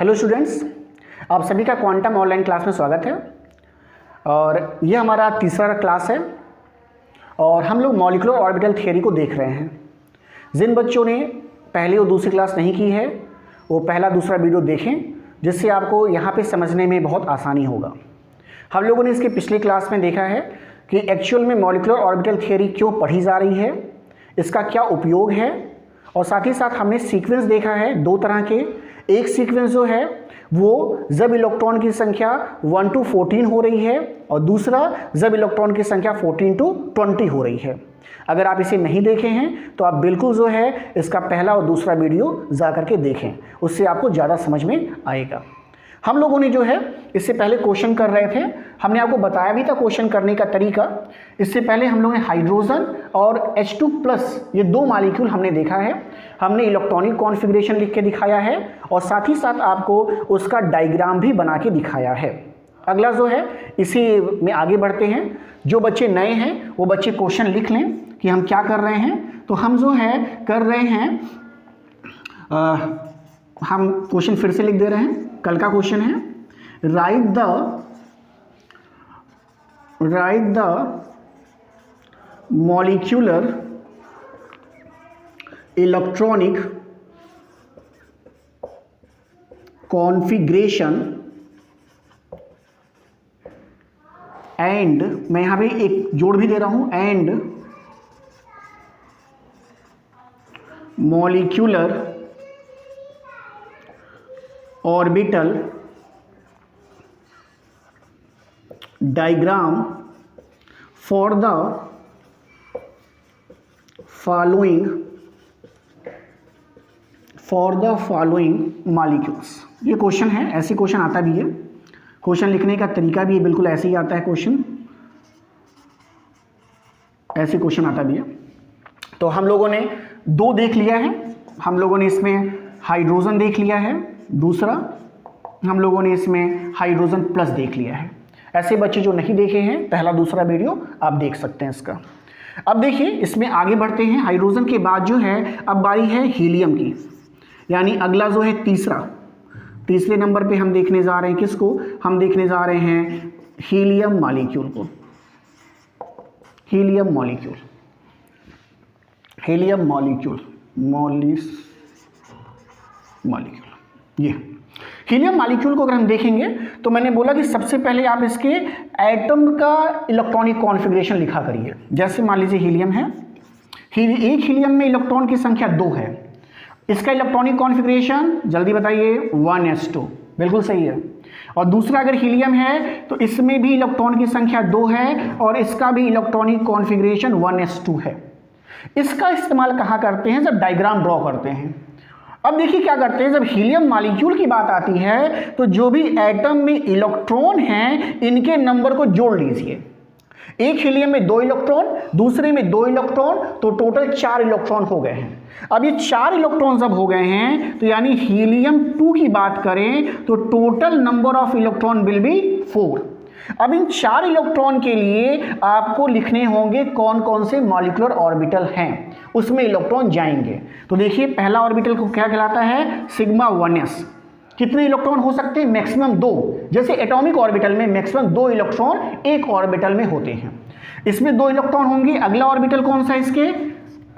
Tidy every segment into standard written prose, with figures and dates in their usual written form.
Hello students, आप सभी का क्वांटम ऑनलाइन क्लास में स्वागत है। और ये हमारा तीसरा क्लास है और हम लोग मॉलिक्यूलर ऑर्बिटल थियरी को देख रहे हैं। जिन बच्चों ने पहली और दूसरी क्लास नहीं की है वो पहला दूसरा वीडियो देखें, जिससे आपको यहाँ पे समझने में बहुत आसानी होगा। हम लोगों ने इसके पिछली क्लास में देखा है कि एक्चुअल में मॉलिक्यूलर ऑर्बिटल थियरी क्यों पढ़ी जा रही है, इसका क्या उपयोग है, और साथ ही साथ हमने सीक्वेंस देखा है दो तरह के। एक सीक्वेंस जो है वो जब इलेक्ट्रॉन की संख्या 1 to 14 हो रही है और दूसरा जब इलेक्ट्रॉन की संख्या 14 to 20 हो रही है। अगर आप इसे नहीं देखे हैं तो आप बिल्कुल जो है इसका पहला और दूसरा वीडियो जा करके देखें, उससे आपको ज़्यादा समझ में आएगा। हम लोगों ने जो है इससे पहले क्वेश्चन कर रहे थे, हमने आपको बताया भी था क्वेश्चन करने का तरीका। इससे पहले हम लोगों ने हाइड्रोजन और H2+ ये दो मॉलिक्यूल हमने देखा है। हमने इलेक्ट्रॉनिक कॉन्फ़िगरेशन लिख के दिखाया है और साथ ही साथ आपको उसका डायग्राम भी बना के दिखाया है। अगला जो है इसी में आगे बढ़ते हैं। जो बच्चे नए हैं वो बच्चे क्वेश्चन लिख लें कि हम क्या कर रहे हैं। तो हम जो है कर रहे हैं, हम क्वेश्चन फिर से लिख दे रहे हैं। कल का क्वेश्चन है right the molecular electronic configuration and, मैं यहां पे एक जोड़ भी दे रहा हूं, and molecular orbital diagram for the following molecules. ये क्वेश्चन है, ऐसे क्वेश्चन आता भी है। क्वेश्चन लिखने का तरीका भी बिल्कुल ऐसे ही आता है, क्वेश्चन ऐसे क्वेश्चन आता भी है। तो हम लोगों ने दो देख लिया है। हम लोगों ने इसमें हाइड्रोजन देख लिया है, दूसरा हम लोगों ने इसमें हाइड्रोजन प्लस देख लिया है। ऐसे बच्चे जो नहीं देखे हैं पहला दूसरा वीडियो आप देख सकते हैं इसका। अब देखिए इसमें आगे बढ़ते हैं। हाइड्रोजन के बाद जो है अब बारी है हीलियम की, यानी अगला जो है तीसरे नंबर पे हम देखने जा रहे हैं किसको, हम देखने जा रहे हैं हीलियम मॉलिक्यूल को। हीलियम मॉलिक्यूल ये हीलियम मॉलिक्यूल को अगर हम देखेंगे तो मैंने बोला कि सबसे पहले आप इसके एटम का इलेक्ट्रॉनिक कॉन्फ़िगरेशन लिखा करिए। जैसे मान लीजिए हीलियम है, एक हीलियम में इलेक्ट्रॉन की संख्या 2 है, इसका इलेक्ट्रॉनिक कॉन्फ़िगरेशन जल्दी बताइए 1s2, बिल्कुल सही है। और दूसरा अगर हीलियम है तो इसमें भी इलेक्ट्रॉन की संख्या 2 है और इसका भी इलेक्ट्रॉनिक कॉन्फ़िगरेशन 1s2 है। इसका इस्तेमाल कहाँ करते हैं, जब डायग्राम ड्रॉ करते हैं। अब देखिए क्या करते हैं, जब हीलियम मॉलिक्यूल की बात आती है तो जो भी एटम में इलेक्ट्रॉन हैं इनके नंबर को जोड़ लीजिए। एक हीलियम में 2 इलेक्ट्रॉन, दूसरे में 2 इलेक्ट्रॉन, तो टोटल 4 इलेक्ट्रॉन हो गए हैं। अब ये 4 इलेक्ट्रॉन जब हो गए हैं तो यानी हीलियम 2 की बात करें तो total number of electron will be 4। अब इन 4 इलेक्ट्रॉन के लिए आपको लिखने होंगे कौन कौन से मॉलिक्यूलर ऑर्बिटल हैं, उसमें इलेक्ट्रॉन जाएंगे। तो देखिए पहला ऑर्बिटल को क्या कहलाता है, सिग्मा 1s। कितने इलेक्ट्रॉन हो सकते हैं, मैक्सिमम 2। जैसे एटॉमिक ऑर्बिटल में मैक्सिमम 2 इलेक्ट्रॉन एक ऑर्बिटल में होते हैं, इसमें 2 इलेक्ट्रॉन होंगे। अगला ऑर्बिटल कौन सा है इसके,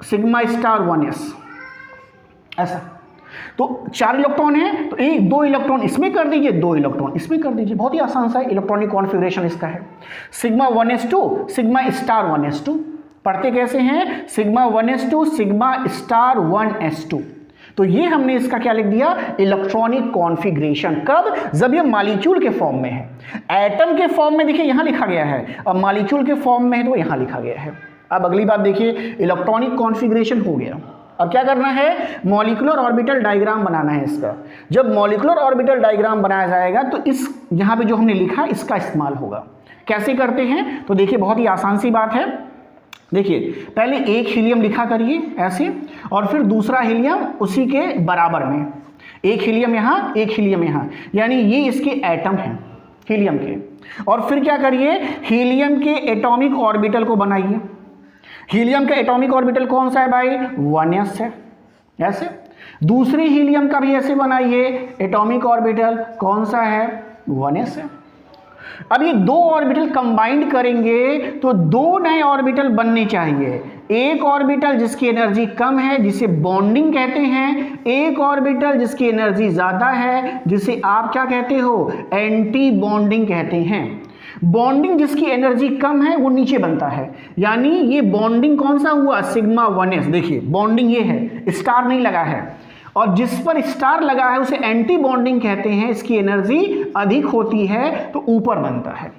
सिग्मा स्टार 1s, ऐसा। तो 4 इलेक्ट्रॉन है तो 2 इलेक्ट्रॉन इसमें कर दीजिए, 2 इलेक्ट्रॉन इसमें कर दीजिए। बहुत ही आसान सा इलेक्ट्रॉनिक कॉन्फ़िगरेशन इसका है। Sigma 1s2 sigma star 1s2 पढ़ते कैसे हैं, sigma 1s2 sigma star 1s2। तो ये हमने इसका क्या लिख दिया, इलेक्ट्रॉनिक कॉन्फ़िगरेशन। कब, जब ये मॉलिक्यूल के फॉर्म में है। एटम के फॉर्म में देखिए यहां लिखा गया है, और मॉलिक्यूल के फॉर्म में है तो यहां लिखा गया है। अब अगली बात देखिए, इलेक्ट्रॉनिक कॉन्फ़िगरेशन हो गया। अब क्या करना है, मॉलिक्यूलर ऑर्बिटल डायग्राम बनाना है इसका। जब मॉलिक्यूलर ऑर्बिटल डायग्राम बनाया जाएगा तो इस यहाँ पे जो हमने लिखा इसका इस्तेमाल होगा। कैसे करते हैं, तो देखिए बहुत ही आसान सी बात है। देखिए पहले एक हीलियम लिखा करिए ऐसे, और फिर दूसरा हीलियम उसी के बराबर में, एक हीलियम यहाँ एक हीलियम यहाँ, यानी ये इसके एटम हैं हीलियम के। और फिर क्या करिए, हीलियम के एटॉमिक ऑर्बिटल को बनाइए। हीलियम का एटॉमिक ऑर्बिटल कौन सा है भाई, 1s है, ऐसे। दूसरे हीलियम का भी ऐसे बनाइए एटॉमिक ऑर्बिटल, कौन सा है, 1s है। अब ये दो ऑर्बिटल कंबाइंड करेंगे तो दो नए ऑर्बिटल बनने चाहिए, एक ऑर्बिटल जिसकी एनर्जी कम है जिसे बॉन्डिंग कहते हैं, एक ऑर्बिटल जिसकी एनर्जी ज्यादा है जिसे आप क्या कहते हो, एंटी बॉन्डिंग कहते हैं। बॉन्डिंग जिसकी एनर्जी कम है वो नीचे बनता है, यानी ये बॉन्डिंग कौन सा हुआ, सिग्मा 1s। देखिए बॉन्डिंग ये है, स्टार नहीं लगा है, और जिस पर स्टार लगा है उसे एंटी बॉन्डिंग कहते हैं, इसकी एनर्जी अधिक होती है तो ऊपर बनता है।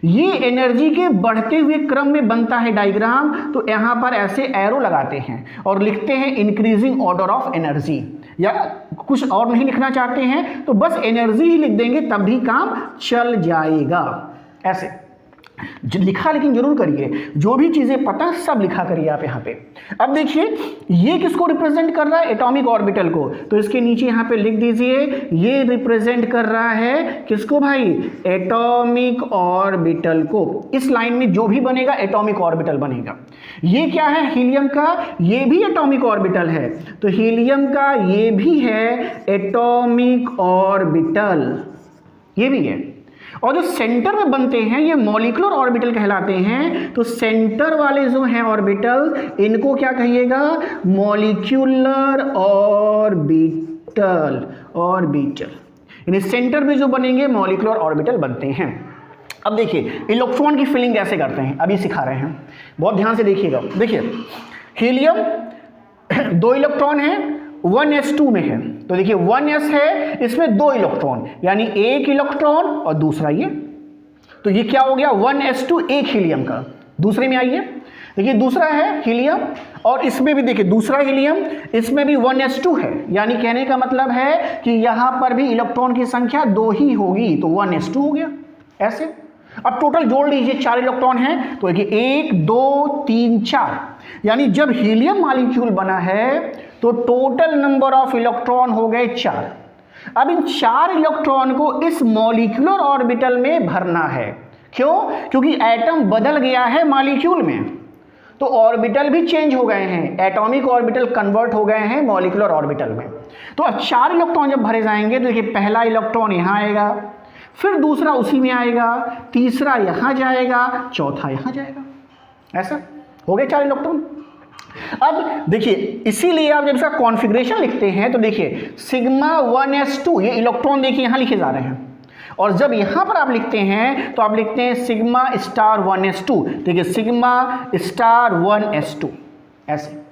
ये एनर्जी के बढ़ते हुए क्रम में बनता है डायग्राम, तो यहां पर ऐसे एरो लगाते हैं और लिखते हैं इंक्रीजिंग ऑर्डर ऑफ एनर्जी, या कुछ और नहीं लिखना चाहते हैं तो बस एनर्जी ही लिख देंगे तब भी काम चल जाएगा। ऐसे लिखा लेकिन जरूर करिए, जो भी चीजें पता सब लिखा करिए आप यहाँ पे। अब देखिए ये किसको रिप्रेजेंट कर रहा है, एटॉमिक ऑर्बिटल को, तो इसके नीचे यहाँ पे लिख दीजिए ये रिप्रेजेंट कर रहा है किसको भाई, एटॉमिक ऑर्बिटल को। इस लाइन में जो भी बनेगा एटॉमिक ऑर्बिटल बनेगा। ये क्या है, हीलियम का ये भी एटॉमिक ऑर्बिटल है, तो हीलियम का ये भी है एटॉमिक ऑर्बिटल, ये भी है। और जो सेंटर में बनते हैं ये मॉलिक्यूलर ऑर्बिटल कहलाते हैं, तो सेंटर वाले जो हैं ऑर्बिटल इनको क्या कहिएगा, मॉलिक्यूलर ऑर्बिटल, यानी सेंटर में जो बनेंगे मॉलिक्यूलर ऑर्बिटल बनते हैं। अब देखिए इलेक्ट्रॉन की फिलिंग कैसे करते हैं, अभी सिखा रहे हैं, बहुत ध्यान से देखिएगा। देखिए हीलियम 2 इलेक्ट्रॉन है, 1s2 में है, तो देखिए 1s है, इसमें 2 इलेक्ट्रॉन, यानी एक इलेक्ट्रॉन और दूसरा ये, तो ये क्या हो गया 1s2 एक हीलियम का। दूसरे में आइए, देखिए दूसरा है हीलियम और इसमें भी देखिए दूसरा हीलियम, इसमें भी 1s2 है, यानी कहने का मतलब है कि यहां पर भी इलेक्ट्रॉन की संख्या 2 ही होगी, तो 1s2 हो गया। ऐसे अब टोटल जोड़ लीजिए, 4 इलेक्ट्रॉन हैं, तो देखिए 1 2 3 4, यानी जब हीलियम मॉलिक्यूल बना है तो टोटल नंबर ऑफ इलेक्ट्रॉन हो गए 4। अब इन 4 इलेक्ट्रॉन को इस मॉलिक्यूलर ऑर्बिटल में भरना है। क्यों? क्योंकि एटम बदल गया है मॉलिक्यूल में, तो ऑर्बिटल भी चेंज हो गए हैं, एटॉमिक ऑर्बिटल कन्वर्ट हो गए हैं मॉलिक्यूलर ऑर्बिटल में। तो अब 4 इलेक्ट्रॉन जब भरे जाएंगे तो देखिए पहला इलेक्ट्रॉन यहां आएगा, फिर दूसरा उसी में आएगा, तीसरा यहां जाएगा, चौथा यहां जाएगा। ऐसा हो गए 4 इलेक्ट्रॉन। अब देखिए इसीलिए आप जब इसका कॉन्फ़िगरेशन लिखते हैं तो देखिए सिग्मा 1s2, ये इलेक्ट्रॉन देखिए यहां लिखे जा रहे हैं, और जब यहां पर आप लिखते हैं तो आप लिखते हैं सिग्मा स्टार 1s2, देखिए सिग्मा स्टार 1s2 ऐसे।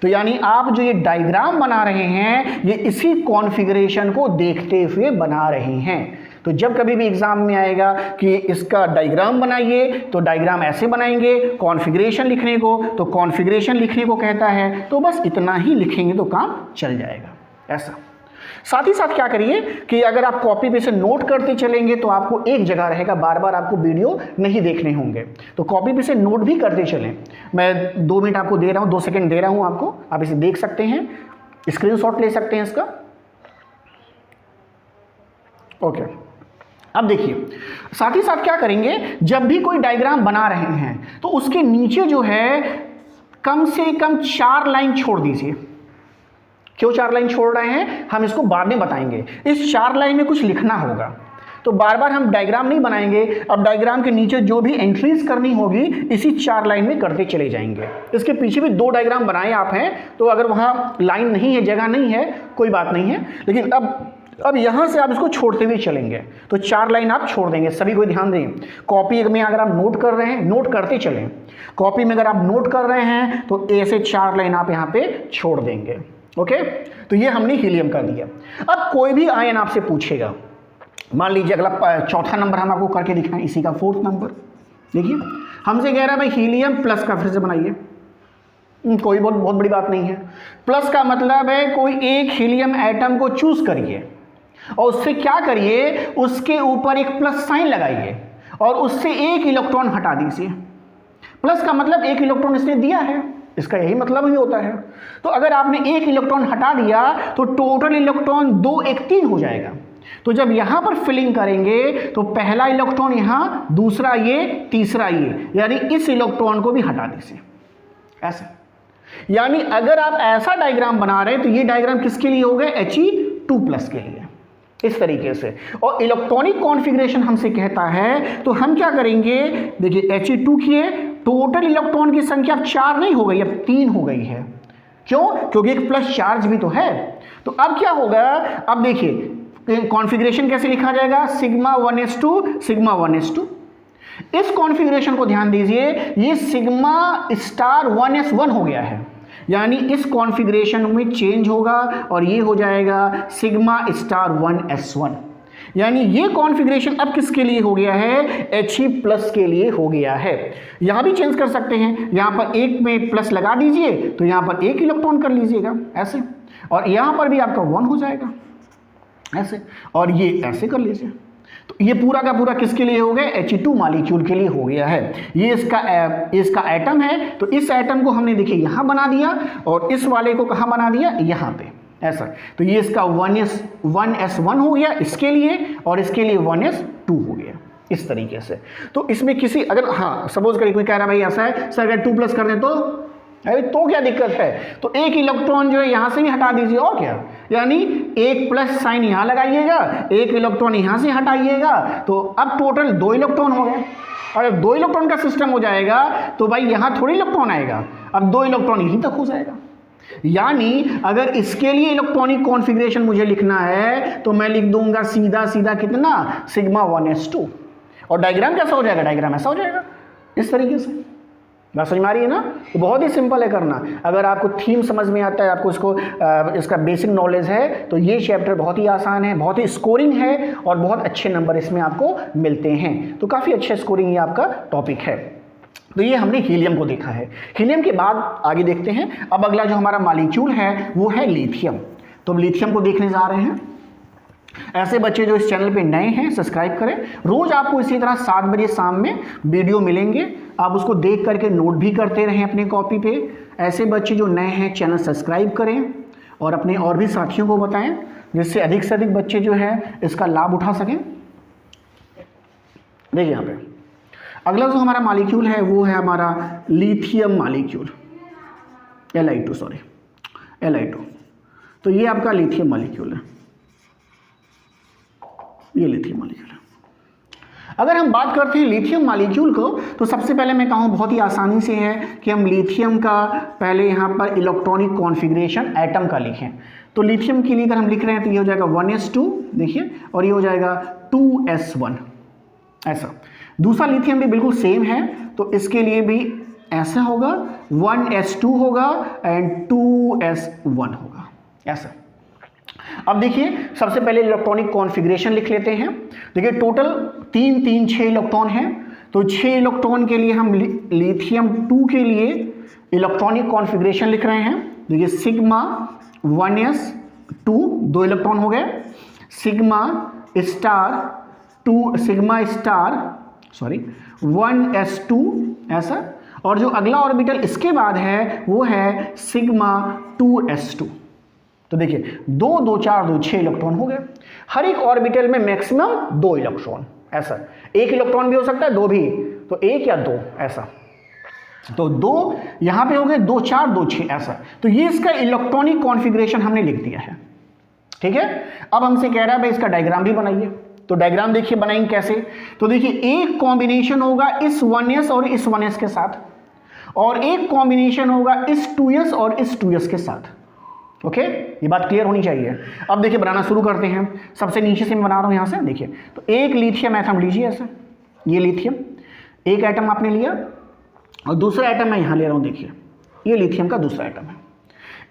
तो यानी आप जो ये डायग्राम बना रहे हैं ये इसी कॉन्फ़िगरेशन को देखते हुए बना रहे हैं। तो जब कभी भी एग्जाम में आएगा कि इसका डायग्राम बनाइए तो डायग्राम ऐसे बनाएंगे, कॉन्फ़िगरेशन लिखने को तो कॉन्फ़िगरेशन लिखने को कहता है, तो बस इतना ही लिखेंगे तो काम चल जाएगा। ऐसा साथ ही साथ क्या करिए कि अगर आप कॉपी पे से नोट करते चलेंगे तो आपको एक जगह रहेगा, बार बार आपको वीडियो नहीं देखने होंगे, तो कॉपी पे से नोट भी करते चलें। मैं 2 मिनट आपको दे रहा हूँ, 2 सेकंड दे रहा हूँ आपको, आप इसे देख सकते हैं, स्क्रीनशॉट ले सकते हैं इसका। ओके, अब देखिए साथ ही साथ क्या करेंगे, जब भी कोई डायग्राम बना रहे हैं तो उसके नीचे जो है कम से कम 4 लाइन छोड़ दीजिए। क्यों 4 लाइन छोड़ रहे हैं हम इसको बाद में बताएंगे। इस 4 लाइन में कुछ लिखना होगा, तो बार बार हम डायग्राम नहीं बनाएंगे, अब डायग्राम के नीचे जो भी एंट्रीज करनी होगी इसी 4 लाइन में करते चले जाएंगे। इसके पीछे भी 2 डायग्राम बनाए आप हैं, तो अगर वहाँ लाइन नहीं है, जगह नहीं है, कोई बात नहीं है, लेकिन अब यहाँ से आप इसको छोड़ते हुए चलेंगे, तो 4 लाइन आप छोड़ देंगे। सभी को ध्यान दें, कॉपी में अगर आप नोट कर रहे हैं नोट करते चलें, कॉपी में अगर आप नोट कर रहे हैं तो ऐसे 4 लाइन आप यहाँ पे छोड़ देंगे। ओके, तो ये हमने हीलियम का दिया। अब कोई भी आयन आपसे पूछेगा, मान लीजिए अगला चौथा नंबर हम आपको करके दिखाएं, इसी का 4th नंबर देखिए, हमसे कह रहा है भाई हीलियम प्लस का फिर से बनाइए, कोई बहुत बड़ी बात नहीं है। प्लस का मतलब है कोई एक हीलियम एटम को चूज करिए और उससे क्या करिए, उसके ऊपर एक प्लस साइन लगाइए और उससे एक इलेक्ट्रॉन हटा दीजिए। प्लस का मतलब एक इलेक्ट्रॉन इसने दिया है, इसका यही मतलब ही होता है। तो अगर आपने एक इलेक्ट्रॉन हटा दिया तो टोटल इलेक्ट्रॉन 2 1 3 हो जाएगा। तो जब यहां पर फिलिंग करेंगे तो पहला इलेक्ट्रॉन यहां, दूसरा ये, तीसरा ये, यानी इस इलेक्ट्रॉन को भी हटा दीजिए। ऐसा यानी अगर आप ऐसा डायग्राम बना रहे हैं तो ये डायग्राम किसके लिए हो गए, He2+ के लिए, इस तरीके से। और इलेक्ट्रॉनिक कॉन्फ़िगरेशन हमसे कहता है तो हम क्या करेंगे, देखिए He2 की टोटल इलेक्ट्रॉन की संख्या अब 4 नहीं हो गई, अब 3 हो गई है। क्यों? क्योंकि एक प्लस चार्ज भी तो है। तो अब क्या होगा, अब देखिए कॉन्फ़िगरेशन कैसे लिखा जाएगा, σ1s2 σ1s2। इस कॉन्फ़िगरेशन को ध्यान दीजिए, ये σ*1s1 हो गया है, यानी इस कॉन्फ़िगरेशन में चेंज होगा और ये हो जाएगा σ*1s1। यानी ये कॉन्फ़िगरेशन अब किसके लिए हो गया है, He+ के लिए हो गया है। यहाँ भी चेंज कर सकते हैं, यहाँ पर एक में प्लस लगा दीजिए तो यहाँ पर 1 इलेक्ट्रॉन कर लीजिएगा ऐसे, और यहाँ पर भी आपका 1 हो जाएगा ऐसे, और ये ऐसे कर लीजिए। तो ये पूरा का पूरा किसके लिए हो गया, He2 मॉलिक्यूल के लिए हो गया है। ये इसका एटम है, तो इस एटम को हमने देखिए यहाँ बना दिया और इस वाले को कहाँ बना दिया, यहाँ पे ऐसा। तो ये इसका 1s1 हो गया इसके लिए, और इसके लिए 1s2 हो गया इस तरीके से। तो इसमें किसी अगर हाँ सपोज करिए कोई कह रहा है भाई ऐसा है सर अगर 2+ कर दें तो, अरे तो क्या दिक्कत है, तो एक इलेक्ट्रॉन जो है यहाँ से भी हटा दीजिए और क्या, यानी एक प्लस साइन यहाँ लगाइएगा, एक इलेक्ट्रॉन यहाँ से हटाइएगा, तो अब टोटल 2 इलेक्ट्रॉन हो गए। और जब 2 इलेक्ट्रॉन का सिस्टम हो जाएगा तो भाई यहाँ थोड़ी इलेक्ट्रॉन आएगा, अब 2 इलेक्ट्रॉन यहीं तक हो जाएगा। यानी अगर इसके लिए इलेक्ट्रॉनिक कॉन्फ़िगरेशन मुझे लिखना है तो मैं लिख दूंगा सीधा सीधा कितना, σ1s2। और डायग्राम कैसा हो जाएगा, डायग्राम ऐसा हो जाएगा इस तरीके से। बात समझ में आ रही है ना? तो बहुत ही सिंपल है करना। अगर आपको थीम समझ में आता है, आपको इसका बेसिक नॉलेज है, तो ये चैप्टर बहुत ही आसान है, बहुत ही स्कोरिंग है और बहुत अच्छे नंबर इसमें आपको मिलते हैं। तो काफ़ी अच्छा स्कोरिंग ये आपका टॉपिक है। तो ये हमने हीलियम को देखा है। हीलियम के बाद आगे देखते हैं, अब अगला जो हमारा मॉलिक्यूल है वो है लिथियम। तो हम लिथियम को देखने जा रहे हैं। ऐसे बच्चे जो इस चैनल पे नए हैं सब्सक्राइब करें, रोज़ आपको इसी तरह 7 बजे शाम में वीडियो मिलेंगे, आप उसको देख करके नोट भी करते रहें अपनी कॉपी पे। ऐसे बच्चे जो नए हैं चैनल सब्सक्राइब करें और अपने और भी साथियों को बताएं, जिससे अधिक से अधिक बच्चे जो है इसका लाभ उठा सकें। देखिए यहाँ पे अगला जो हमारा मॉलिक्यूल है वो है हमारा लिथियम मॉलिक्यूल, Li2। तो ये आपका लिथियम मॉलिक्यूल है, ये लिथियम मॉलिक्यूल है। अगर हम बात करते हैं लिथियम मॉलिक्यूल को, तो सबसे पहले मैं कहूँ बहुत ही आसानी से है कि हम लिथियम का पहले यहाँ पर इलेक्ट्रॉनिक कॉन्फ़िगरेशन एटम का लिखें। तो लिथियम के लिए अगर हम लिख रहे हैं तो ये हो जाएगा 1s2 देखिए, और ये हो जाएगा 2s1 ऐसा। दूसरा लिथियम भी बिल्कुल सेम है, तो इसके लिए भी ऐसा होगा, 1s2 होगा एंड 2s1 होगा ऐसा। अब देखिए सबसे पहले इलेक्ट्रॉनिक कॉन्फ़िगरेशन लिख लेते हैं। देखिए टोटल 3 3 6 इलेक्ट्रॉन हैं, तो 6 इलेक्ट्रॉन के लिए हम लिथियम 2 के लिए इलेक्ट्रॉनिक कॉन्फ़िगरेशन लिख रहे हैं। देखिए σ1s2 2 इलेक्ट्रॉन हो गए, σ1s2 ऐसा, और जो अगला ऑर्बिटल इसके बाद है वो है σ2s2। तो देखिए 2 2 4 2 6 इलेक्ट्रॉन हो गए। हर एक ऑर्बिटल में मैक्सिमम 2 इलेक्ट्रॉन ऐसा, 1 इलेक्ट्रॉन भी हो सकता है, 2 भी, तो 1 या 2 ऐसा। तो 2 यहाँ पे हो गए, 2 4 2 6 ऐसा। तो ये इसका इलेक्ट्रॉनिक कॉन्फ़िगरेशन हमने लिख दिया है, ठीक है। अब हमसे कह रहा है भाई इसका डायग्राम भी बनाइए। तो डायग्राम देखिए बनाएंगे कैसे। तो देखिए एक कॉम्बिनेशन होगा इस 1s और इस 1s के साथ, और एक कॉम्बिनेशन होगा इस 2s और इस 2s के साथ। ओके, ये बात क्लियर होनी चाहिए। अब देखिए बनाना शुरू करते हैं। सबसे नीचे से मैं बना रहा हूँ यहाँ से, देखिए। तो एक लिथियम एटम लीजिए ऐसे, ये लिथियम एक एटम आपने लिया, और दूसरा एटम मैं यहाँ ले रहा हूँ, देखिए ये लिथियम का दूसरा एटम है।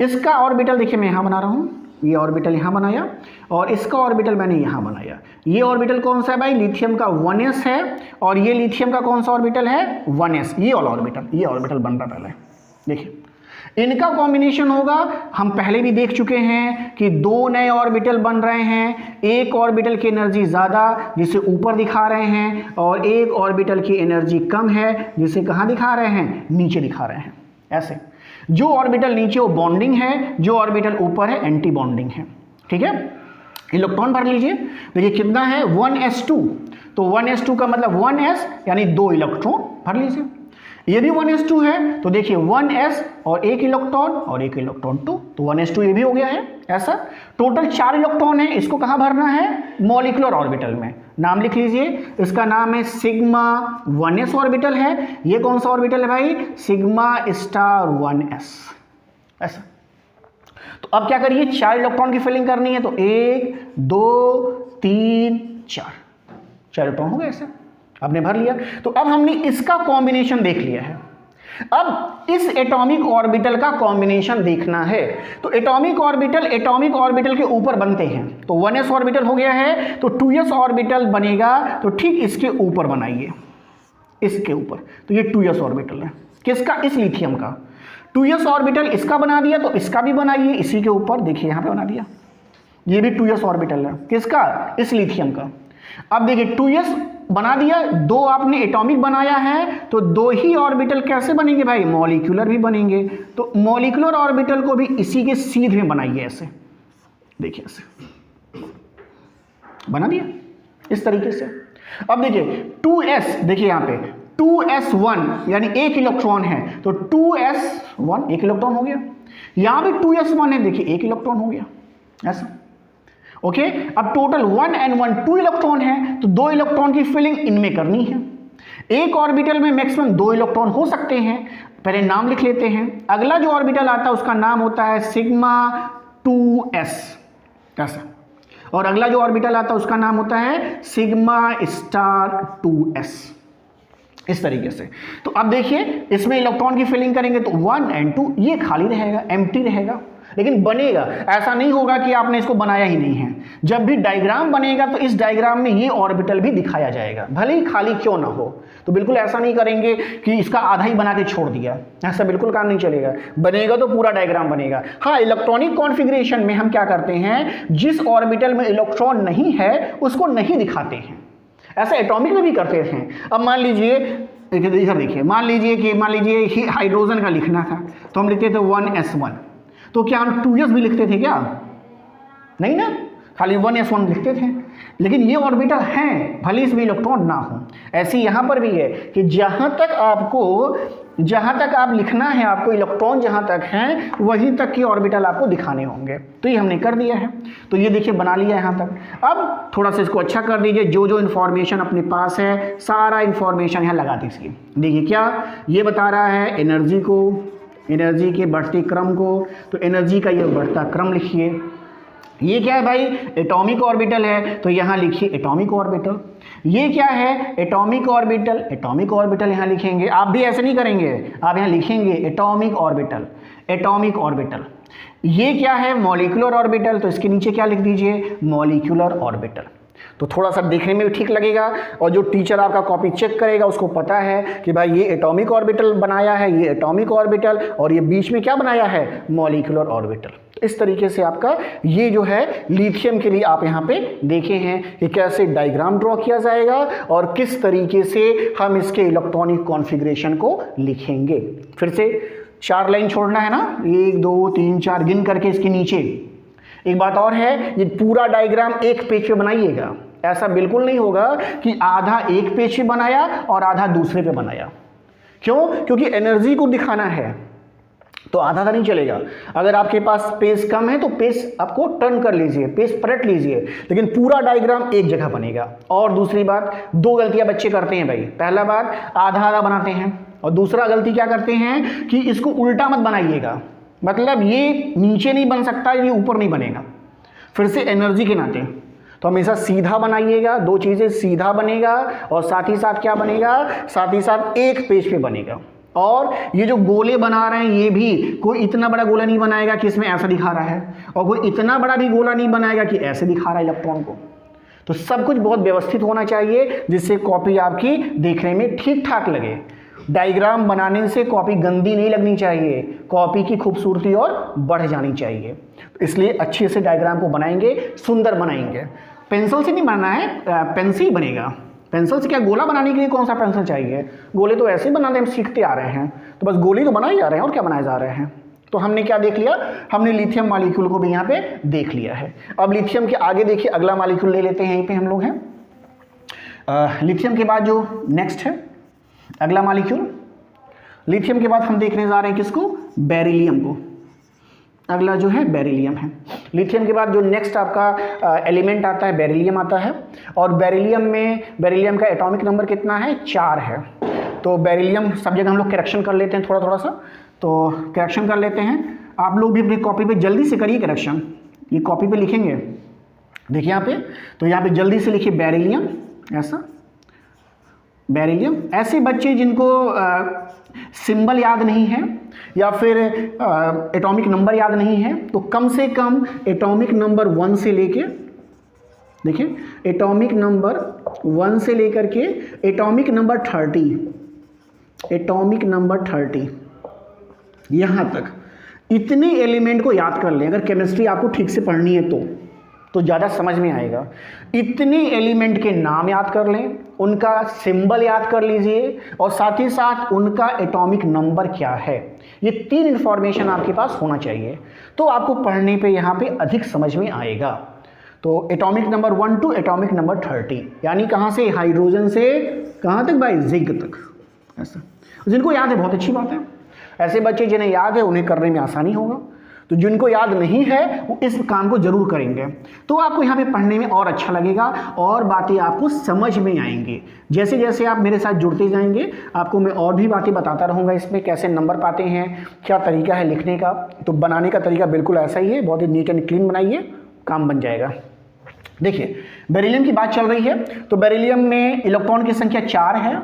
इसका ऑर्बिटल देखिए मैं यहाँ बना रहा हूँ, ये ऑर्बिटल यहाँ बनाया, और इसका ऑर्बिटल मैंने यहाँ बनाया। ये ऑर्बिटल कौन सा है भाई, लिथियम का 1s है, और ये लिथियम का कौन सा ऑर्बिटल है, 1s। ये वाला ऑर्बिटल, ये ऑर्बिटल बन रहा पहले, देखिए इनका कॉम्बिनेशन होगा। हम पहले भी देख चुके हैं कि 2 नए ऑर्बिटल बन रहे हैं। एक ऑर्बिटल की एनर्जी ज़्यादा जिसे ऊपर दिखा रहे हैं, और एक ऑर्बिटल की एनर्जी कम है जिसे कहाँ दिखा रहे हैं, नीचे दिखा रहे हैं ऐसे। जो ऑर्बिटल नीचे वो बॉन्डिंग है, जो ऑर्बिटल ऊपर है एंटी बॉन्डिंग है, ठीक है। इलेक्ट्रॉन भर लीजिए, देखिए कितना है 1s2। तो 1s2 का मतलब 1s यानी 2 इलेक्ट्रॉन भर लीजिए। ये भी 1s2 है, तो देखिए 1s और एक इलेक्ट्रॉन और एक इलेक्ट्रॉन 2, तो 1s2 ये भी हो गया है। ऐसा टोटल 4 इलेक्ट्रॉन है, इसको कहाँ भरना है? मॉलिक्यूलर ऑर्बिटल में। नाम लिख लीजिए, इसका नाम है सिग्मा 1s ऑर्बिटल है। ये कौन सा ऑर्बिटल है भाई? Sigma star 1s। ऐसा तो अब क्या करिए, 4 इलेक्ट्रॉन की फिलिंग करनी है, तो 1 2 3 4 इलेक्ट्रॉन हो गए। ऐसे आपने भर लिया। तो अब हमने इसका कॉम्बिनेशन देख लिया है। अब इस एटॉमिक ऑर्बिटल का कॉम्बिनेशन देखना है। तो एटॉमिक ऑर्बिटल के ऊपर बनते हैं, तो 1s ऑर्बिटल हो गया है, तो 2s ऑर्बिटल बनेगा, तो ठीक इसके ऊपर बनाइए, इसके ऊपर। तो ये 2s ऑर्बिटल है, किसका? इस लिथियम का। 2s ऑर्बिटल इसका बना दिया, तो इसका भी बनाइए इसी के ऊपर। देखिए यहां पे बना दिया, ये भी 2s ऑर्बिटल है, किसका? इस लिथियम का। अब देखिए 2s बना दिया, 2 आपने एटॉमिक बनाया है, तो 2 ही ऑर्बिटल कैसे बनेंगे भाई? मॉलिक्यूलर भी बनेंगे। तो मॉलिक्यूलर ऑर्बिटल को भी इसी के सीध में बनाइए, ऐसे देखिए, ऐसे बना दिया इस तरीके से। अब देखिए 2s, देखिए यहां पे 2s1 यानी एक इलेक्ट्रॉन है, तो 2s1 एक इलेक्ट्रॉन हो गया। यहां भी 2s1 है, देखिए एक इलेक्ट्रॉन हो गया। ऐसा ओके। अब टोटल 1 and 1 2 इलेक्ट्रॉन है, तो 2 इलेक्ट्रॉन की फिलिंग इनमें करनी है। एक ऑर्बिटल में मैक्सिमम 2 इलेक्ट्रॉन हो सकते हैं। पहले नाम लिख लेते हैं। अगला जो ऑर्बिटल आता है उसका नाम होता है सिग्मा 2s, ऐसा। और अगला जो ऑर्बिटल आता है उसका नाम होता है सिग्मा स्टार 2s, इस तरीके से। तो अब देखिए इसमें इलेक्ट्रॉन की फिलिंग करेंगे, तो 1 and 2 ये खाली रहेगा, एम्प्टी रहेगा, लेकिन बनेगा। ऐसा नहीं होगा कि आपने इसको बनाया ही नहीं है। जब भी डायग्राम बनेगा तो इस डायग्राम में ये ऑर्बिटल भी दिखाया जाएगा, भले ही खाली क्यों ना हो। तो बिल्कुल ऐसा नहीं करेंगे कि इसका आधा ही बना के छोड़ दिया, ऐसा बिल्कुल काम नहीं चलेगा। बनेगा तो पूरा डायग्राम बनेगा। हाँ, इलेक्ट्रॉनिक कॉन्फ़िगरेशन में हम क्या करते हैं, जिस ऑर्बिटल में इलेक्ट्रॉन नहीं है उसको नहीं दिखाते हैं। ऐसा एटॉमिक में भी करते हैं। अब मान लीजिए, इधर देखिए, मान लीजिए हाइड्रोजन का लिखना था, तो हम लिखते थे 1s1, तो क्या हम 2s भी लिखते थे क्या? नहीं ना, खाली 1s1 लिखते थे। लेकिन ये ऑर्बिटल हैं, भले इसमें इलेक्ट्रॉन ना हो। ऐसे यहाँ पर भी है कि जहाँ तक आप लिखना है, आपको इलेक्ट्रॉन जहाँ तक हैं वहीं तक की ऑर्बिटल आपको दिखाने होंगे। तो ये हमने कर दिया है। तो ये देखिए बना लिया यहाँ तक। अब थोड़ा सा इसको अच्छा कर दीजिए, जो इन्फॉर्मेशन अपने पास है सारा इन्फॉर्मेशन यहाँ लगा दीजिए। देखिए क्या ये बता रहा है, एनर्जी के बढ़ते क्रम को। तो एनर्जी का ये बढ़ता क्रम लिखिए। ये क्या है भाई? एटॉमिक ऑर्बिटल है, तो यहाँ लिखिए एटॉमिक ऑर्बिटल। ये क्या है? एटॉमिक ऑर्बिटल यहाँ लिखेंगे। आप भी ऐसे नहीं करेंगे, आप यहाँ लिखेंगे एटॉमिक ऑर्बिटल। ये क्या है? मॉलिक्यूलर ऑर्बिटल, तो इसके नीचे क्या लिख दीजिए? Molecular orbital. तो थोड़ा सा देखने में भी ठीक लगेगा, और जो टीचर आपका कॉपी चेक करेगा उसको पता है कि भाई ये एटॉमिक ऑर्बिटल बनाया है, ये एटॉमिक ऑर्बिटल, और ये बीच में क्या बनाया है? Molecular orbital. इस तरीके से आपका ये जो है लिथियम के लिए आप यहाँ पे देखे हैं कि कैसे डायग्राम ड्रॉ किया जाएगा और किस तरीके से हम इसके इलेक्ट्रॉनिक कॉन्फ़िगरेशन को लिखेंगे। फिर से 4 लाइन छोड़ना है ना, 1 2 3 4 गिन करके इसके नीचे। एक बात और है, ये पूरा डायग्राम एक पेज पे बनाइएगा। ऐसा बिल्कुल नहीं होगा कि आधा एक पेज पे बनाया और आधा दूसरे पे बनाया। क्यों? क्योंकि एनर्जी को दिखाना है, तो आधा नहीं चलेगा। अगर आपके पास पेज कम है तो पेज आपको टर्न कर लीजिए, पेज पलट लीजिए, लेकिन पूरा डायग्राम एक जगह बनेगा। और दूसरी बात, 2 गलतियां बच्चे करते हैं भाई। पहला बात, आधा आधा बनाते हैं, और दूसरा गलती क्या करते हैं कि इसको उल्टा मत बनाइएगा। मतलब ये नीचे नहीं बन सकता, ये ऊपर नहीं बनेगा। फिर से एनर्जी के नाते तो हमेशा सीधा बनाइएगा। 2 चीज़ें, सीधा बनेगा और साथ ही साथ क्या बनेगा? साथ ही साथ एक पेज पे बनेगा। और ये जो गोले बना रहे हैं, ये भी कोई इतना बड़ा गोला नहीं बनाएगा कि इसमें ऐसा दिखा रहा है, और कोई इतना बड़ा भी गोला नहीं बनाएगा कि ऐसे दिखा रहा है इलेक्ट्रॉन को। तो सब कुछ बहुत व्यवस्थित होना चाहिए, जिससे कॉपी आपकी देखने में ठीक ठाक लगे। डायग्राम बनाने से कॉपी गंदी नहीं लगनी चाहिए, कॉपी की खूबसूरती और बढ़ जानी चाहिए। इसलिए अच्छे से डायग्राम को बनाएंगे, सुंदर बनाएंगे। पेंसिल से नहीं बनाना है, पेन से ही बनेगा। पेंसिल से क्या, गोला बनाने के लिए कौन सा पेंसिल चाहिए? गोले तो ऐसे ही बनाते हम सीखते आ रहे हैं, तो बस गोले तो बनाए जा रहे हैं, और क्या बनाए जा रहे हैं। तो हमने क्या देख लिया? हमने लिथियम मॉलिक्यूल को भी यहाँ पे देख लिया है। अब लिथियम के आगे देखिए अगला मॉलिक्यूल ले लेते हैं, यहीं पे हम लोग हैं। लिथियम के बाद जो नेक्स्ट है अगला मॉलिक्यूल, लिथियम के बाद हम देखने जा रहे हैं किसको, बेरिलियम को। अगला जो है बेरिलियम है। लिथियम के बाद जो नेक्स्ट आपका एलिमेंट आता है बेरिलियम आता है, और बेरिलियम का एटॉमिक नंबर कितना है, 4 है। तो बेरिलियम सब जगह हम लोग करेक्शन कर लेते हैं थोड़ा थोड़ा सा, तो करेक्शन कर लेते हैं। आप लोग भी अपनी कॉपी पे जल्दी से करिए करेक्शन, ये कॉपी पे लिखेंगे, देखिए यहाँ पे, तो यहाँ पे जल्दी से लिखिए बेरिलियम, ऐसा बेरिलियम। ऐसे बच्चे जिनको सिंबल याद नहीं है या फिर एटॉमिक नंबर याद नहीं है, तो कम से कम एटॉमिक नंबर 1 से लेके, देखिए एटॉमिक नंबर 1 से लेकर के एटॉमिक नंबर 30 यहाँ तक इतने एलिमेंट को याद कर लें। अगर केमिस्ट्री आपको ठीक से पढ़नी है तो ज़्यादा समझ में आएगा। इतने एलिमेंट के नाम याद कर लें, उनका सिंबल याद कर लीजिए, और साथ ही साथ उनका एटॉमिक नंबर क्या है। ये 3 इंफॉर्मेशन आपके पास होना चाहिए, तो आपको पढ़ने पे यहाँ पे अधिक समझ में आएगा। तो atomic number 1 to atomic number 30, यानी कहाँ से, हाइड्रोजन से कहाँ तक भाई, जिंक तक। ऐसा जिनको याद है बहुत अच्छी बात है, ऐसे बच्चे जिन्हें याद है उन्हें करने में आसानी होगा। तो जिनको याद नहीं है वो इस काम को जरूर करेंगे, तो आपको यहाँ पे पढ़ने में और अच्छा लगेगा और बातें आपको समझ में आएंगी। जैसे जैसे आप मेरे साथ जुड़ते जाएंगे आपको मैं और भी बातें बताता रहूँगा, इसमें कैसे नंबर पाते हैं, क्या तरीका है लिखने का। तो बनाने का तरीका बिल्कुल ऐसा ही है, बहुत ही नीट एंड क्लीन बनाइए, काम बन जाएगा। देखिए बेरिलियम की बात चल रही है, तो बेरिलियम में इलेक्ट्रॉन की संख्या 4 है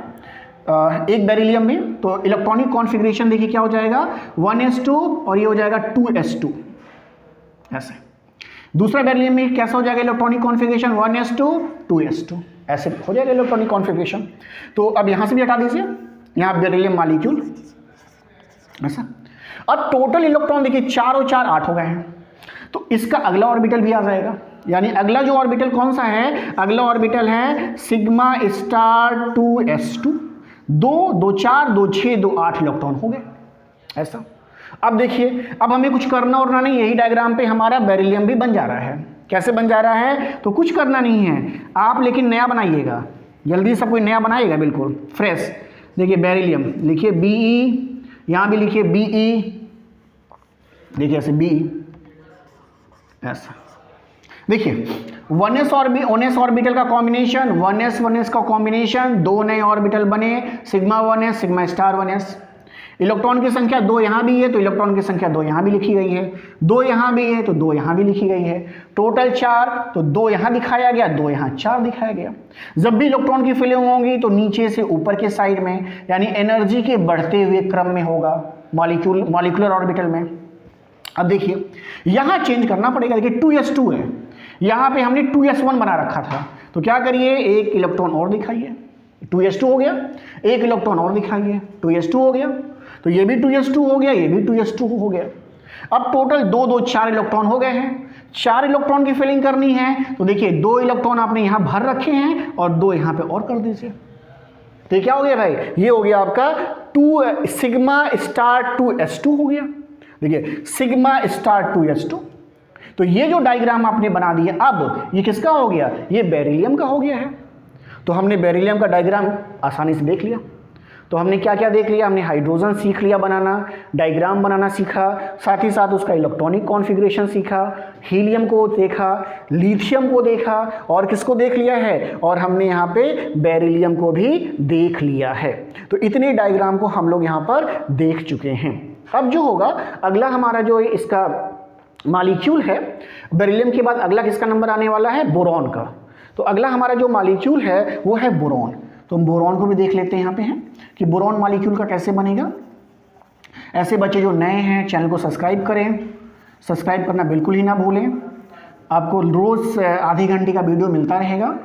एक बेरिलियम में। तो इलेक्ट्रॉनिक कॉन्फ़िगरेशन देखिए क्या हो जाएगा, 1s2 और ये हो जाएगा 2s2 ऐसे। दूसरा बेरिलियम में कैसा हो जाएगा इलेक्ट्रॉनिक कॉन्फ़िगरेशन, 1s2 2s2 ऐसे हो जाएगा इलेक्ट्रॉनिक कॉन्फ़िगरेशन। तो अब यहाँ से भी हटा दीजिए, यहाँ बेरिलियम मॉलिक्यूल ऐसा। अब टोटल इलेक्ट्रॉन देखिए 4 और 4 8 हो गए हैं, तो इसका अगला ऑर्बिटल भी आ जाएगा। यानी अगला जो ऑर्बिटल कौन सा है, अगला ऑर्बिटल है सिग्मा स्टार 2s2, 2 2 4 2 6 2 8 इलेक्ट्रॉन हो गए ऐसा। अब देखिए अब हमें कुछ करना और नहीं, यही डायग्राम पे हमारा बेरिलियम भी बन जा रहा है। कैसे बन जा रहा है, तो कुछ करना नहीं है आप, लेकिन नया बनाइएगा, जल्दी सब कोई नया बनाइएगा बिल्कुल फ्रेश। देखिए बेरिलियम लिखिए Be, यहाँ भी लिखिए Be, देखिए ऐसे Be ऐसा। देखिए 1s ऑर्बिटल का कॉम्बिनेशन, 1s का कॉम्बिनेशन, 2 नए ऑर्बिटल बने, sigma 1s sigma star 1s। Electron की संख्या 2 यहाँ भी है तो इलेक्ट्रॉन की संख्या 2 यहाँ भी लिखी गई है, 2 यहाँ भी है तो 2 यहाँ भी लिखी गई है। टोटल 4, तो 2 यहाँ दिखाया गया, 2 यहाँ 4 दिखाया गया। जब भी इलेक्ट्रॉन की फिलिंग होगी तो नीचे से ऊपर के साइड में, यानी एनर्जी के बढ़ते हुए क्रम में होगा मॉलिक्यूलर ऑर्बिटल में। अब देखिए यहाँ चेंज करना पड़ेगा, देखिए 2s2 है, यहाँ पे हमने 2s1 बना रखा था, तो क्या करिए एक इलेक्ट्रॉन और दिखाइए, 2s2 हो गया, एक इलेक्ट्रॉन और दिखाइए, 2s2 हो गया, तो ये भी 2s2 हो गया, ये भी 2s2 हो गया। अब टोटल 2 2 4 इलेक्ट्रॉन हो गए हैं। 4 इलेक्ट्रॉन की फिलिंग करनी है, तो देखिए 2 इलेक्ट्रॉन आपने यहाँ भर रखे हैं और 2 यहाँ पे और कर दीजिए। तो क्या हो गया भाई, ये हो गया आपका 2 सिग्मा स्टार 2s2 हो गया। देखिए सिग्मा स्टार 2s2, तो ये जो डायग्राम आपने बना दिया, अब ये किसका हो गया, ये बेरिलियम का हो गया है। तो हमने बेरिलियम का डायग्राम आसानी से देख लिया। तो हमने क्या क्या देख लिया, हमने हाइड्रोजन सीख लिया बनाना, डायग्राम बनाना सीखा, साथ ही साथ उसका इलेक्ट्रॉनिक कॉन्फ़िगरेशन सीखा, हीलियम को देखा, लिथियम को देखा, और किसको देख लिया है, और हमने यहाँ पे बेरिलियम को भी देख लिया है। तो इतने डायग्राम को हम लोग यहाँ पर देख चुके हैं। अब जो होगा अगला हमारा जो इसका मॉलिक्यूल है, बेरिलियम के बाद अगला किसका नंबर आने वाला है, बोरॉन का। तो अगला हमारा जो मॉलिक्यूल है वो है बोरॉन। तो हम बोरॉन को भी देख लेते हैं यहाँ पे हैं कि बोरॉन मॉलिक्यूल का कैसे बनेगा। ऐसे बच्चे जो नए हैं चैनल को सब्सक्राइब करें, सब्सक्राइब करना बिल्कुल ही ना भूलें। आपको रोज़ आधे घंटे का वीडियो मिलता रहेगा,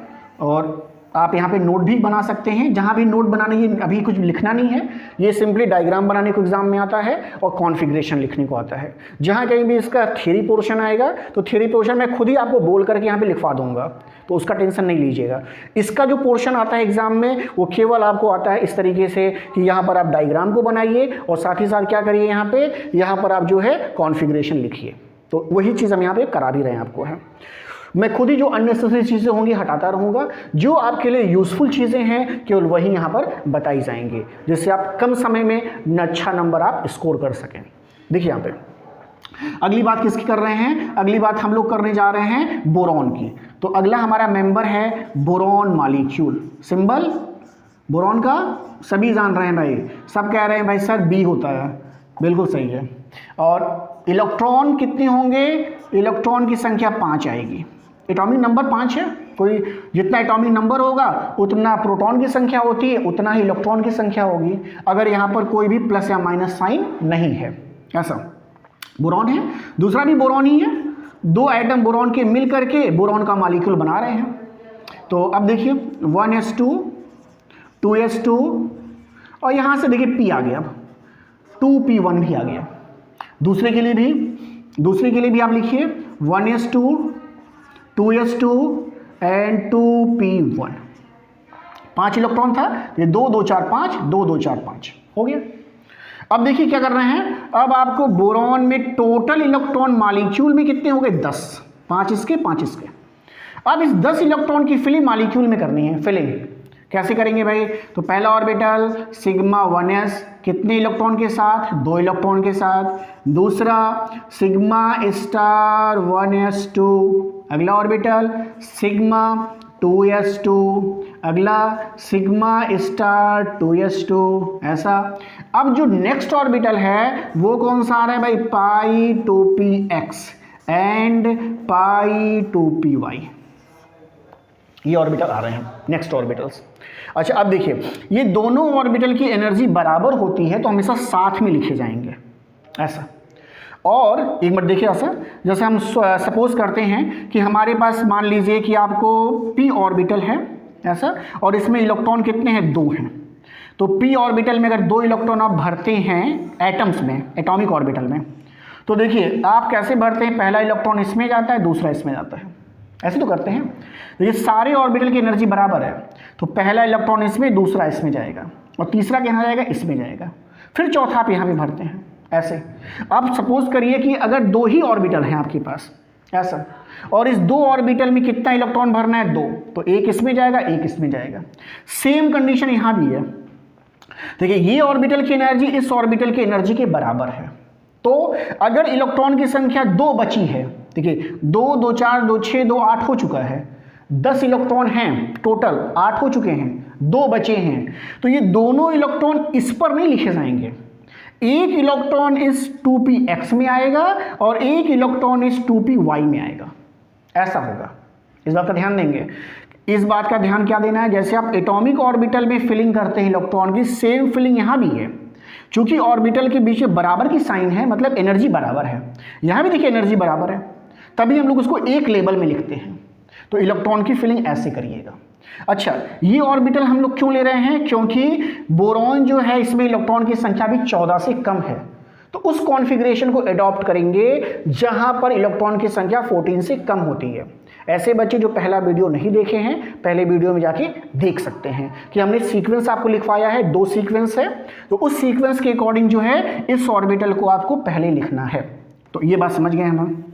और आप यहाँ पे नोट भी बना सकते हैं। जहाँ भी नोट बनाने की अभी कुछ लिखना नहीं है, ये सिंपली डायग्राम बनाने को एग्जाम में आता है और कॉन्फ़िगरेशन लिखने को आता है। जहाँ कहीं भी इसका थ्योरी पोर्शन आएगा तो थ्योरी पोर्शन मैं खुद ही आपको बोल करके यहाँ पे लिखवा दूंगा, तो उसका टेंशन नहीं लीजिएगा। इसका जो पोर्शन आता है एग्जाम में वो केवल आपको आता है इस तरीके से कि यहाँ पर आप डायग्राम को बनाइए और साथ ही साथ क्या करिए, यहाँ पर आप जो है कॉन्फ़िगरेशन लिखिए। तो वही चीज़ हम यहाँ पर करा भी रहे हैं आपको है। मैं खुद ही जो अननेसेसरी चीज़ें होंगी हटाता रहूँगा, जो आपके लिए यूज़फुल चीज़ें हैं केवल वही यहाँ पर बताई जाएंगी, जिससे आप कम समय में अच्छा नंबर आप स्कोर कर सकें। देखिए यहाँ पे अगली बात किसकी कर रहे हैं, अगली बात हम लोग करने जा रहे हैं बोरॉन की। तो अगला हमारा मेंबर है बोरॉन मॉलिक्यूल। सिंबल बोरॉन का सभी जान रहे हैं भाई, सब कह रहे हैं भाई सर बी होता है, बिल्कुल सही है। और इलेक्ट्रॉन कितने होंगे, इलेक्ट्रॉन की संख्या 5 आएगी। एटॉमिक नंबर 5 है, कोई जितना एटॉमिक नंबर होगा उतना प्रोटॉन की संख्या होती है, उतना ही इलेक्ट्रॉन की संख्या होगी, अगर यहाँ पर कोई भी प्लस या माइनस साइन नहीं है। ऐसा बोरॉन है, दूसरा भी बोरॉन ही है, 2 एटम बोरॉन के मिल करके बोरॉन का मॉलिक्यूल बना रहे हैं। तो अब देखिए 1s2 2s2 और यहाँ से देखिए p आ गया, अब 2p1 भी आ गया। दूसरे के लिए भी आप लिखिए 1s2 2s2 and 2p1। 5 electron था, ये 2 2 4 5 2 2 4 5 हो गया। अब देखिए क्या कर रहे हैं, अब आपको बोरॉन में टोटल इलेक्ट्रॉन मॉलिक्यूल में कितने हो गए 10, 5 इसके 5 इसके। अब इस 10 इलेक्ट्रॉन की फिलिंग मॉलिक्यूल में करनी है। फिलिंग कैसे करेंगे भाई, तो पहला ऑर्बिटल सिग्मा 1s कितने इलेक्ट्रॉन के साथ, 2 इलेक्ट्रॉन के साथ। दूसरा सिग्मा स्टार 1s2, अगला ऑर्बिटल सिग्मा 2s2, अगला सिग्मा स्टार 2s2, ऐसा। अब जो नेक्स्ट ऑर्बिटल है वो कौन सा आ रहा है भाई, पाई 2px एंड पाई 2py, ये ऑर्बिटल आ रहे हैं नेक्स्ट ऑर्बिटल्स। अच्छा अब देखिए ये दोनों ऑर्बिटल की एनर्जी बराबर होती है तो हमेशा साथ में लिखे जाएंगे ऐसा। और एक मिनट देखिए ऐसा, जैसे हम सपोज करते हैं कि हमारे पास मान लीजिए कि आपको p ऑर्बिटल है ऐसा, और इसमें इलेक्ट्रॉन कितने हैं, 2 हैं। तो p ऑर्बिटल में अगर 2 इलेक्ट्रॉन आप भरते हैं एटम्स में, एटॉमिक ऑर्बिटल में, तो देखिए आप कैसे भरते हैं, पहला इलेक्ट्रॉन इसमें जाता है, दूसरा इसमें जाता है, ऐसे तो करते हैं। तो ये सारे ऑर्बिटल की एनर्जी बराबर है, तो पहला इलेक्ट्रॉन इसमें, दूसरा इसमें जाएगा, और तीसरा कहाँ जाएगा, इसमें जाएगा, फिर चौथा आप यहाँ पे भरते हैं ऐसे। अब सपोज करिए कि अगर 2 ही ऑर्बिटल हैं आपके पास ऐसा, और इस 2 ऑर्बिटल में कितना इलेक्ट्रॉन भरना है, 2, तो एक इसमें जाएगा, एक इसमें जाएगा। सेम कंडीशन यहाँ भी है। देखिए ये ऑर्बिटल की एनर्जी इस ऑर्बिटल की एनर्जी के बराबर है। तो अगर इलेक्ट्रॉन की संख्या 2 बची है, देखिए 2 2 4 2 6 2 8 हो चुका है, 10 इलेक्ट्रॉन हैं टोटल, 8 हो चुके हैं, 2 बचे हैं, तो ये दोनों इलेक्ट्रॉन इस पर नहीं लिखे जाएंगे। एक इलेक्ट्रॉन इस 2px में आएगा और एक इलेक्ट्रॉन इस 2py में आएगा, ऐसा होगा। इस बात का ध्यान देंगे। इस बात का ध्यान क्या देना है, जैसे आप एटॉमिक ऑर्बिटल में फिलिंग करते हैं इलेक्ट्रॉन की, सेम फिलिंग यहाँ भी है। चूंकि ऑर्बिटल के बीच में बराबर की साइन है, मतलब एनर्जी बराबर है। यहाँ भी देखिए एनर्जी बराबर है, तभी हम लोग उसको एक लेवल में लिखते हैं। तो इलेक्ट्रॉन की फिलिंग ऐसे करिएगा। अच्छा ये ऑर्बिटल हम लोग क्यों ले रहे हैं, क्योंकि बोरॉन जो है इसमें इलेक्ट्रॉन की संख्या भी 14 से कम है, तो उस कॉन्फ़िगरेशन को अडॉप्ट करेंगे जहां पर इलेक्ट्रॉन की संख्या 14 से कम होती है। ऐसे बच्चे जो पहला वीडियो नहीं देखे हैं, पहले वीडियो में जाके देख सकते हैं कि हमने सीक्वेंस आपको लिखवाया है, 2 सीक्वेंस है, तो उस सीक्वेंस के अकॉर्डिंग जो है इस ऑर्बिटल को आपको पहले लिखना है। तो ये बात समझ गए हम।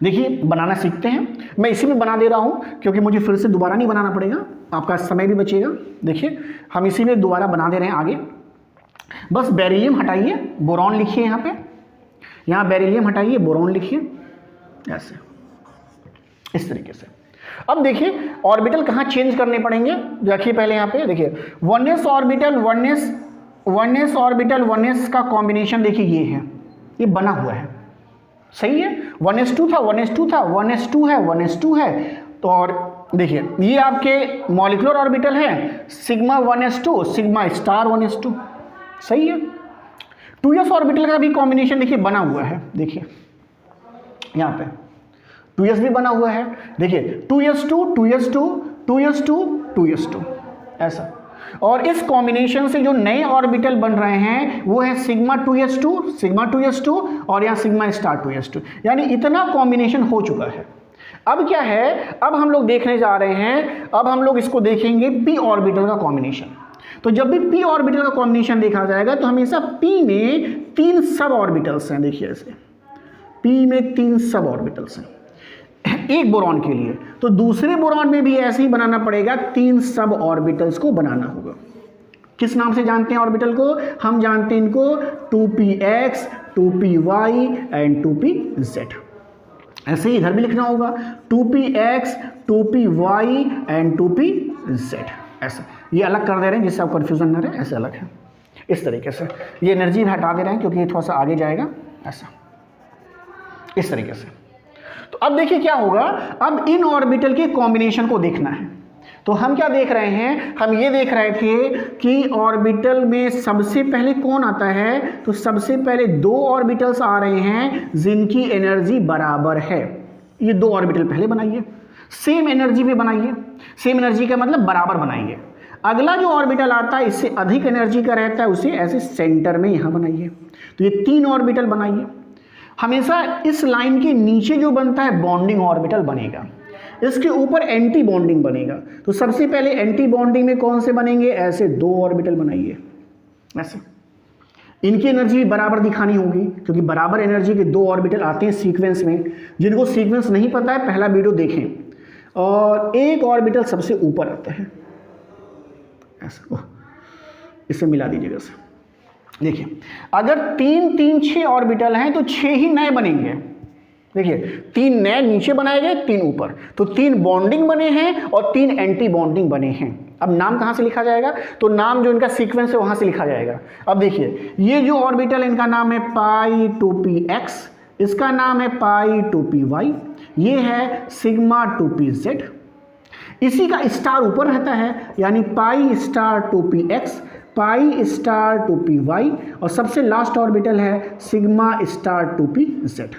देखिए बनाना सीखते हैं, मैं इसी में बना दे रहा हूँ क्योंकि मुझे फिर से दोबारा नहीं बनाना पड़ेगा, आपका समय भी बचेगा। देखिए हम इसी में दोबारा बना दे रहे हैं आगे। बस बेरिलियम हटाइए, बोरॉन लिखिए, यहाँ पे, यहाँ बेरिलियम हटाइए, बोरॉन लिखिए, ऐसे इस तरीके से। अब देखिए ऑर्बिटल कहाँ चेंज करने पड़ेंगे, रखिए पहले यहाँ पे। देखिए 1s orbital 1s orbital 1s का कॉम्बिनेशन देखिए ये है, ये बना हुआ है, सही है। 1s2 था 1s2 था 1s2 है 1s2 है। तो और देखिए ये आपके मॉलिक्यूलर ऑर्बिटल है, sigma 1s2 sigma star 1s2, सही है। 2s ऑर्बिटल का भी कॉम्बिनेशन देखिए बना हुआ है, देखिए यहाँ पे 2s भी बना हुआ है, देखिए 2s2 2s2 2s2 2s2 ऐसा। और इस कॉम्बिनेशन से जो नए ऑर्बिटल बन रहे हैं वो है सिग्मा 2s2 और यहाँ सिग्मा स्टार 2s2, यानी इतना कॉम्बिनेशन हो चुका है। अब क्या है, अब हम लोग देखने जा रहे हैं, अब हम लोग इसको देखेंगे p ऑर्बिटल का कॉम्बिनेशन। तो जब भी p ऑर्बिटल का कॉम्बिनेशन देखा जाएगा तो हमेशा p में 3 सब ऑर्बिटल्स हैं, देखिए ऐसे p में 3 सब ऑर्बिटल्स हैं। एक बोरॉन के लिए, तो दूसरे बोरॉन में भी ऐसे ही बनाना पड़ेगा, 3 सब ऑर्बिटल्स को बनाना होगा। किस नाम से जानते हैं ऑर्बिटल को? हम जानते हैं इनको 2px, 2py एंड 2pz। ऐसे ही इधर भी लिखना होगा 2px, 2py एंड 2pz। ऐसा ये अलग कर दे रहे हैं जिससे आप कन्फ्यूजन न रहे, ऐसे अलग है इस तरीके से। ये एनर्जी हटा दे रहे हैं क्योंकि ये थोड़ा सा आगे जाएगा, ऐसा इस तरीके से। तो अब देखिए क्या होगा, अब इन ऑर्बिटल के कॉम्बिनेशन को देखना है। तो हम क्या देख रहे हैं, हम ये देख रहे थे कि ऑर्बिटल में सबसे पहले कौन आता है, तो सबसे पहले 2 ऑर्बिटल्स आ रहे हैं जिनकी एनर्जी बराबर है। ये 2 ऑर्बिटल पहले बनाइए, सेम एनर्जी पे बनाइए, सेम एनर्जी का मतलब बराबर बनाइए। अगला जो ऑर्बिटल आता है इससे अधिक एनर्जी का रहता है, उसे ऐसे सेंटर में यहां बनाइए। तो ये 3 ऑर्बिटल बनाइए। हमेशा इस लाइन के नीचे जो बनता है बॉन्डिंग ऑर्बिटल बनेगा, इसके ऊपर एंटी बॉन्डिंग बनेगा। तो सबसे पहले एंटी बॉन्डिंग में कौन से बनेंगे, ऐसे 2 ऑर्बिटल बनाइए। ऐसे इनकी एनर्जी बराबर दिखानी होगी क्योंकि बराबर एनर्जी के 2 ऑर्बिटल आते हैं सीक्वेंस में। जिनको सीक्वेंस नहीं पता है पहला वीडियो देखें। और एक ऑर्बिटल सबसे ऊपर आता है, ऐसा इसे मिला दीजिएगा। देखिए अगर 3 3 6 ऑर्बिटल हैं तो 6 ही नए बनेंगे। देखिए 3 नए नीचे बनाए गए, 3 ऊपर, तो 3 बॉन्डिंग बने हैं और 3 एंटी बॉन्डिंग बने हैं। अब नाम कहाँ से लिखा जाएगा, तो नाम जो इनका सीक्वेंस है वहाँ से लिखा जाएगा। अब देखिए ये जो ऑर्बिटल इनका नाम है पाई 2px, इसका नाम है पाई 2py, ये है सिग्मा 2pz। इसी का स्टार ऊपर रहता है यानी pi star 2px, pi star 2py और सबसे लास्ट ऑर्बिटल है सिग्मा स्टार 2pz।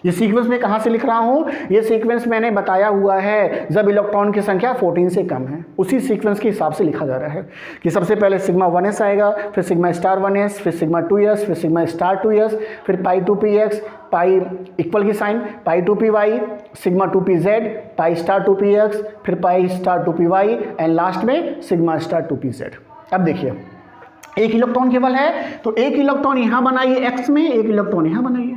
ये सीक्वेंस में कहाँ से लिख रहा हूँ, ये सीक्वेंस मैंने बताया हुआ है जब इलेक्ट्रॉन की संख्या 14 से कम है, उसी सीक्वेंस के हिसाब से लिखा जा रहा है कि सबसे पहले सिग्मा 1s आएगा, फिर सिग्मा स्टार 1s, फिर सिग्मा 2s, फिर सिग्मा स्टार 2s, फिर पाई 2px, पाई इक्वल की साइन, पाई 2py, sigma 2pz, pi star 2px, फिर pi star 2py and last में सिग्मा स्टार 2pz। अब देखिए एक इलेक्ट्रॉन केवल है तो एक इलेक्ट्रॉन यहाँ बनाइए x में, एक इलेक्ट्रॉन यहाँ बनाइए।